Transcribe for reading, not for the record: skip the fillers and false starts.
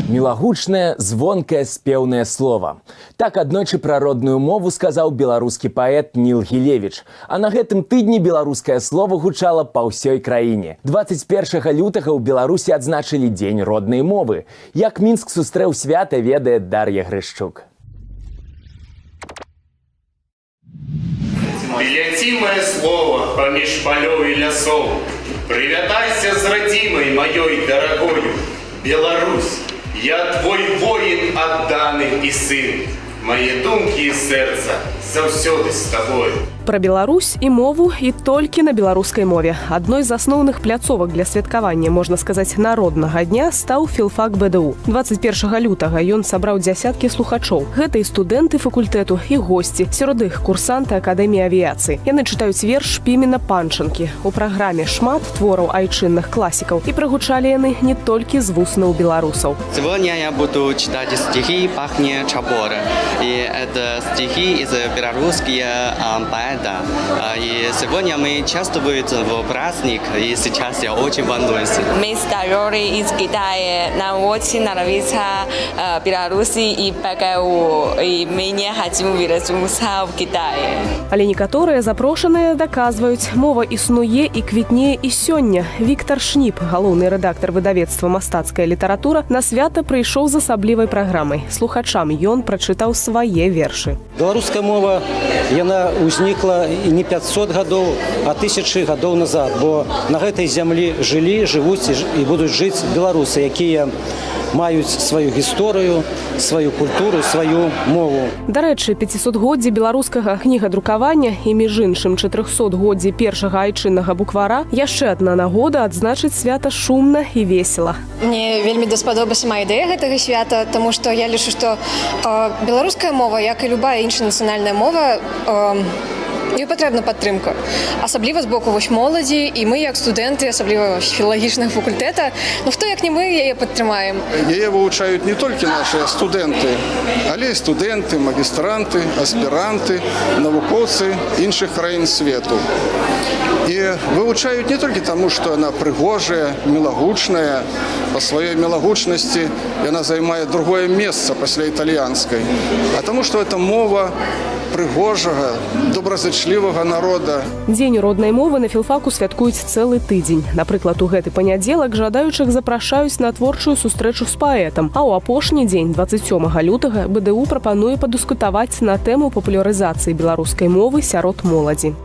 Мілагучнае, звонкае, спеўнае слова. Так аднойчы пра родную мову сказаў беларускі паэт Ніл Гілевіч. А на гэтым тыдні беларускае слова гучала па ўсёй краіне. 21 лютага ў Беларусі адзначылі дзень роднай мовы. Як Мінск сустрэў свята, ведае Дар'я Грышчук. Ляці мае слова паміж палёў і лясоў. Прывятайся з радзімай маёй дарагою. Беларусь, я твой воін адданы і сын. Мае думкі і сэрца заўсёды з табою. Пра Беларусь і мову і толькі на беларускай мове. Адной з асноўных пляцовак для святкавання, можна сказаць, народнага дня стаў філфак БДУ. 21 лютага ён сабраў дзясяткі слухачоў. Гэта і студэнты факультэту, і госці. Сярод іх курсанты Акадэміі авіяцыі. Яны чытаюць верш Пімена Панчанкі. У праграме шмат твораў айчынных класікаў. І прагучалі яны не толькі з вуснаў беларусаў. Сегодня я буду читать стихи Пахне Чабора. И это стихи из белорусские поэта. И сегодня мы участвуем в праздник, и сейчас я очень волнуюсь. Мы с Дарьей из Китая. Нам очень нравится Беларусь и ПГУ. И мы не хотим вернуться в Китае. Але некаторыя запрошаныя даказваюць, мова існуе і квітнее і сёння. Віктор Шніп, галоўны рэдактар выдавецтва «Мастацкая літаратура», на свята прыйшоў з асаблівай праграмай. Слухачам ён прачытаў свае вершы. Беларуская мова, яна ўзнікла і не 500 гадоў, а 1000 гадоў назад, бо на гэтай зямлі жылі, жывуць і будуць жыць беларусы, якія маюць сваю гісторыю, сваю культуру, сваю мову. Дарэчы, 500годдзе беларускага кнігадрукавання і, між іншым, 400годдзе першага айчыннага буквара яшчэ адна нагода адзначыць свята шумна і весела. Мне вельмі даспадобаецца сама ідэя гэтага свята, таму што я лічу, што беларуская мова, як і любая іншая нацыянальная мова, ёй патрэбна падтрымка. Асабліва з боку моладзі, і мы, як студэнты, асабліва філалагічнага факультэта, хто, як не мы, яе падтрымаем. Яе вывучаюць не толькі нашыя студэнты, але і студэнты, магістранты, аспіранты, навукоўцы іншых краін свету. І вывучаюць не толькі таму, што яна прыгожая, мілагучная, па сваёй мілагучнасці яна займае другое месца пасля італьянскай, а таму, што гэта мова прыгожага, добразычлівага народа. Дзень роднай мовы на філфаку святкуюць цэлы тыдзень. Напрыклад, у гэты панядзелак жадаючых запрашаюць на творчую сустрэчу з паэтам, а ў апошні дзень, 27 лютага, БДУ прапануе падыскутаваць на тэму папулярызацыі беларускай мовы сярод моладзі.